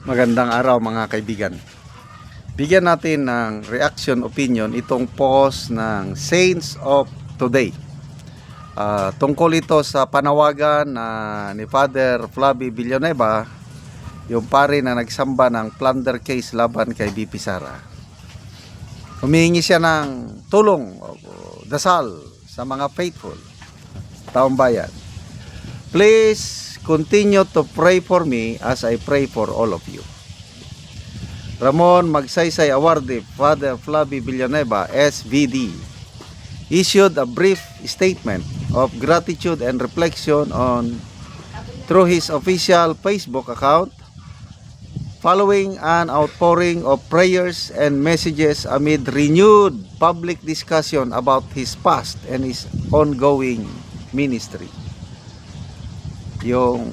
Magandang araw mga kaibigan. Bigyan natin ng reaction opinion itong post ng Saints of Today. Tungkol ito sa panawagan ni Father Flavie Villanueva, yung pare na nagsamba ng plunder case laban kay BP Sara. Humihingi siya ng tulong o dasal sa mga faithful, taong bayan. Please continue to pray for me as I pray for all of you. Ramon Magsaysay Awardee Father Flavie Villanueva, SVD, issued a brief statement of gratitude and reflection through his official Facebook account following an outpouring of prayers and messages amid renewed public discussion about his past and his ongoing ministry. Yung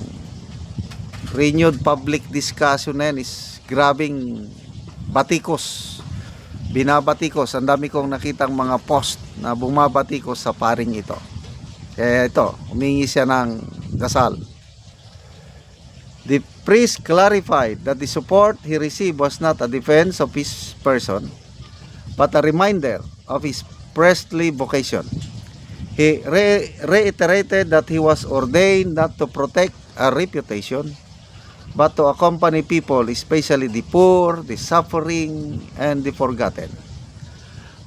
renewed public discussion na yan is grabing batikos, binabatikos. Ang dami kong nakitang mga post na bumabatikos sa paring ito. Kaya ito, humingi siya ng dasal. The priest clarified that the support he received was not a defense of his person, but a reminder of his priestly vocation. He reiterated that he was ordained not to protect a reputation, but to accompany people, especially the poor, the suffering, and the forgotten.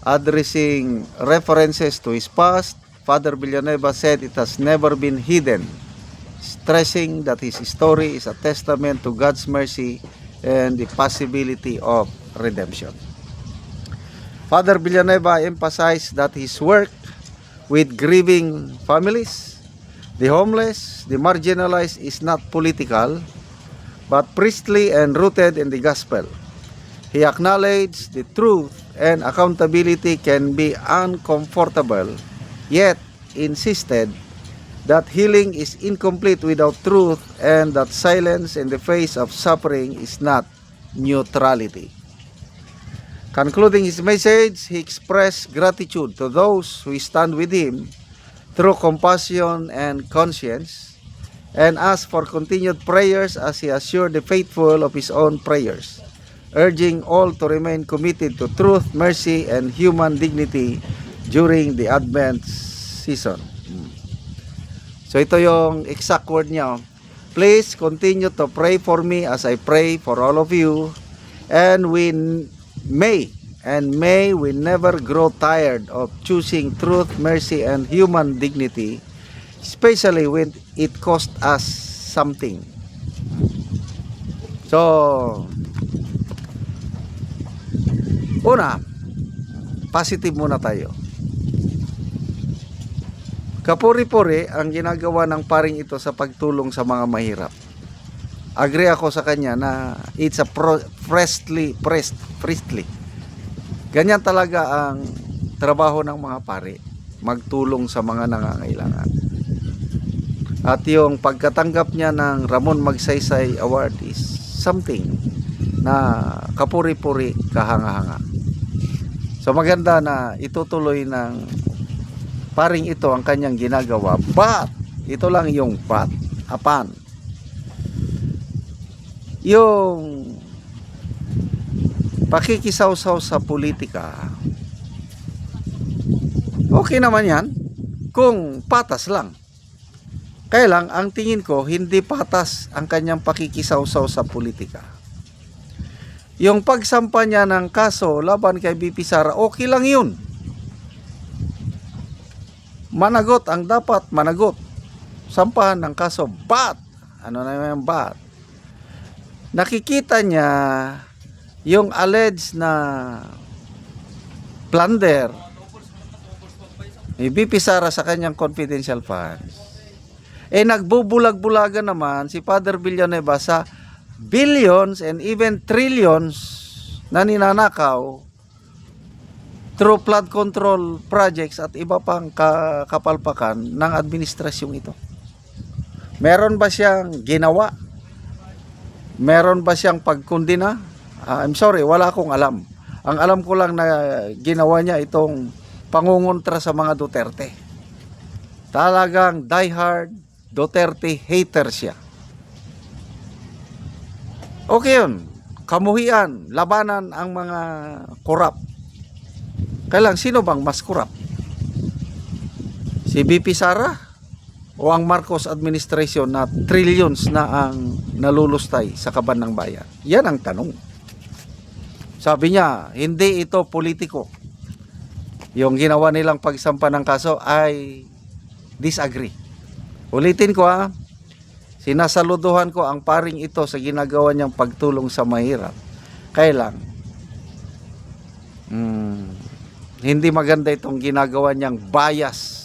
Addressing references to his past, Father Villanueva said it has never been hidden, stressing that his story is a testament to God's mercy and the possibility of redemption. Father Villanueva emphasized that his work with grieving families, the homeless, the marginalized is not political, but priestly and rooted in the gospel. He acknowledged the truth and accountability can be uncomfortable, yet insisted that healing is incomplete without truth and that silence in the face of suffering is not neutrality. Concluding his message, he expressed gratitude to those who stand with him through compassion and conscience, and asked for continued prayers as he assured the faithful of his own prayers, urging all to remain committed to truth, mercy, and human dignity during the Advent season. So ito yung exact word niya. Please continue to pray for me as I pray for all of you, and may we never grow tired of choosing truth, mercy, and human dignity, especially when it cost us something. So, una, positive muna tayo. Kapuri-puri ang ginagawa ng paring ito sa pagtulong sa mga mahirap. Agree ako sa kanya na it's a priestly. Ganyan talaga ang trabaho ng mga pare, magtulong sa mga nangangailangan. At yung pagkatanggap niya ng Ramon Magsaysay Award is something na kapuri-puri, kahanga-hanga. So maganda na itutuloy ng paring ito ang kanyang ginagawa. But, ito lang yung but, apan. Yung pakikisaw-saw sa politika, okay naman yan kung patas lang. Kaya lang, ang tingin ko, hindi patas ang kanyang pakikisaw-saw sa politika. Yung pagsampa niya ng kaso laban kay BP Sara, okay lang yun. Managot ang dapat managot. Sampahan ng kaso, but, ano na yung but? Nakikita niya yung alleged na plunder ni BP Sara sa kanyang confidential funds. Nagbubulag-bulagan naman si Father Villanueva sa billions and even trillions na ninanakaw through flood control projects at iba pang kapalpakan ng administrasyong ito. Meron ba siyang ginawa? Meron ba siyang pagkundina? I'm sorry, wala akong alam. Ang alam ko lang na ginawa niya itong pangungontra sa mga Duterte. Talagang diehard Duterte hater siya. Okay yun. Kamuhian, labanan ang mga korap. Kailang sino bang mas korap? Si BP Sara o ang Marcos administration na trillions na ang nalulustay sa kaban ng bayan? Yan ang tanong. Sabi niya, hindi ito politiko. Yung ginawa nilang pagsampa ng kaso ay disagree. Ulitin ko ha, sinasaluduhan ko ang paring ito sa ginagawa niyang pagtulong sa mahirap. Kaya lang, hindi maganda itong ginagawa niyang bias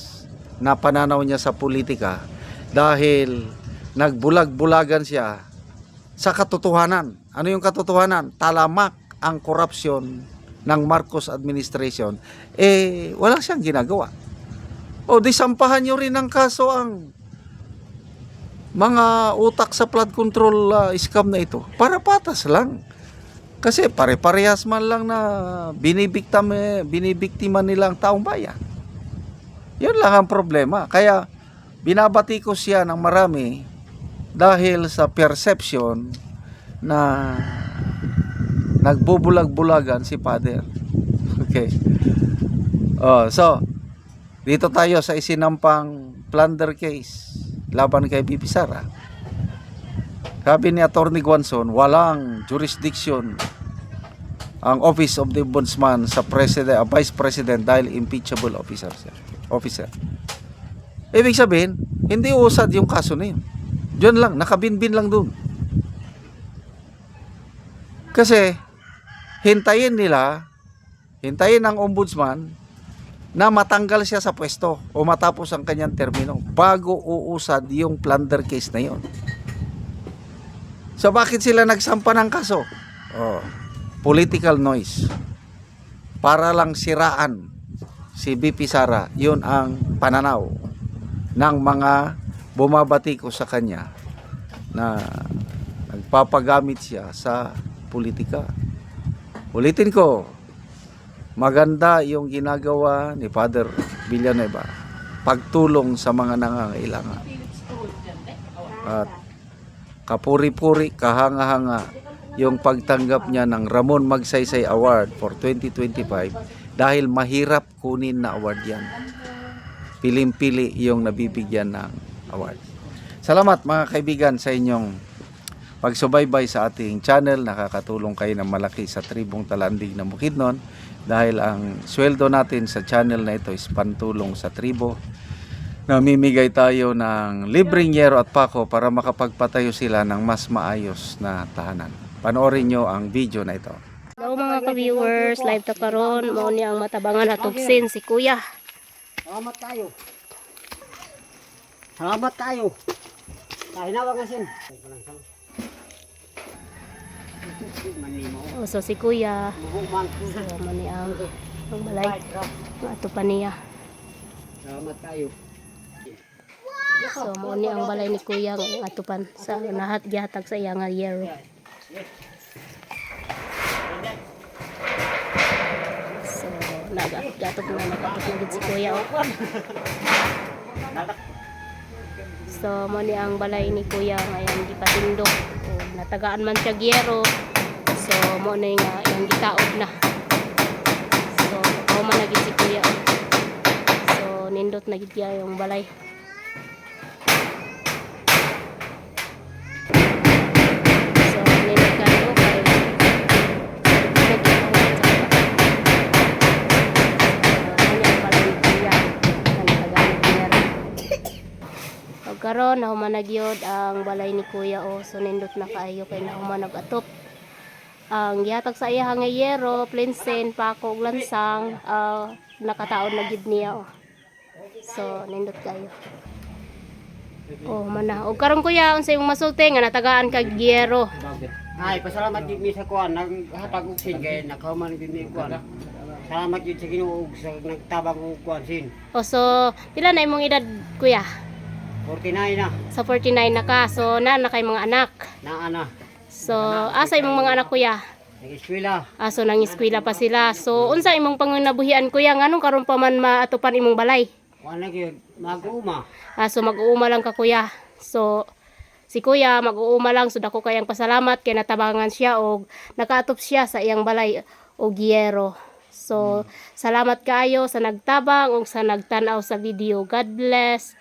na pananaw niya sa politika dahil nagbulag-bulagan siya sa katotohanan. Ano yung katotohanan? Talamak ang korupsyon ng Marcos administration, wala siyang ginagawa. O di sampahan nyo rin ng kaso ang mga utak sa flood control scam na ito. Para patas lang. Kasi pare-parehas man lang na binibiktima nila ang taong bayan. Yun lang ang problema. Kaya binabati ko siya ng marami dahil sa perception na nagbubulag-bulagan si Father. Okay. So, dito tayo sa isinampang plunder case laban kay BP Sara. Sabi ni Attorney Guanzon, walang jurisdiction ang Office of the Ombudsman sa Vice President dahil impeachable officer. Ibig sabihin, hindi usad yung kaso na yun. Diyan lang, nakabinbin lang dun. Kasi, hintayin ng ombudsman na matanggal siya sa pwesto o matapos ang kanyang termino bago uusad yung plunder case na yun. So bakit sila nagsampa ng kaso? Political noise. Para lang siraan si BP Sara. Yun ang pananaw ng mga bumabati ko sa kanya na nagpapagamit siya sa politika. Ulitin ko, maganda yung ginagawa ni Father Villanueva, pagtulong sa mga nangangailangan. At kapuri-puri, kahanga-hanga yung pagtanggap niya ng Ramon Magsaysay Award for 2025 dahil mahirap kunin na award yan. Piling-pili yung nabibigyan ng award. Salamat mga kaibigan sa inyong pagsubaybay sa ating channel. Nakakatulong kayo ng malaki sa tribong Talandig na Bukidnon dahil ang sweldo natin sa channel na ito is pantulong sa tribo. Namimigay tayo ng libreng yero at pako para makapagpatayo sila ng mas maayos na tahanan. Panoorin nyo ang video na ito. Hello mga ka-viewers, live ta karon, mao ni ang matabangan atugsin si Kuya. Salamat tayo. Salamat tayo. Tayo na wag asin. So si Kuya, so mani ang balay, ato pa niya. Salamat tayo. So mao ni ang balay ni Kuya nga atupan sa nahat gihatag sa iya nga yero. So nagagatog na gid si Kuya. So mao ni ang balay ni Kuya ngayon gipatindog. Natagaan man siya gyero. So mo na nga yung gitaod na. So ako man nagit si Kuya. So nindot na gid yung balay. So nindot kayo kay karon na humanagyod ang balay ni Kuya so nindot na kaayo kay na humanag-atop ang gihatag sa iya nga yero, plinsen, pako ug lansang nakataon na gid niya so nindot kayo mana og karon Kuya unsay imong masulti nga natagaan kag yero. Ay, pasalamat gid mi sa kuan naghatag og sin kay nakahuman gid mi kuan. Salamat gid sa Ginoo sa nagtabang og kuan sin. So pila na imong edad Kuya? 49 na. Sa 49 na ka. So, na kay mga anak. Na ana. So, asa imong mga anak Kuya? Nag-eskwela. So, nang-eskwela pa sila. So, unsa imong pangunabuhian Kuya? Nganong karon pa man maatupan imong balay? Kuan na gyud mag-uuma. So, mag-uuma lang ka Kuya. So, si kuya mag-uuma lang so dako kayang pasalamat kay natabangan siya og nakaatop siya sa iyang balay og yero. So salamat kaayo sa nagtabang ug sa nagtan-aw sa video. God bless.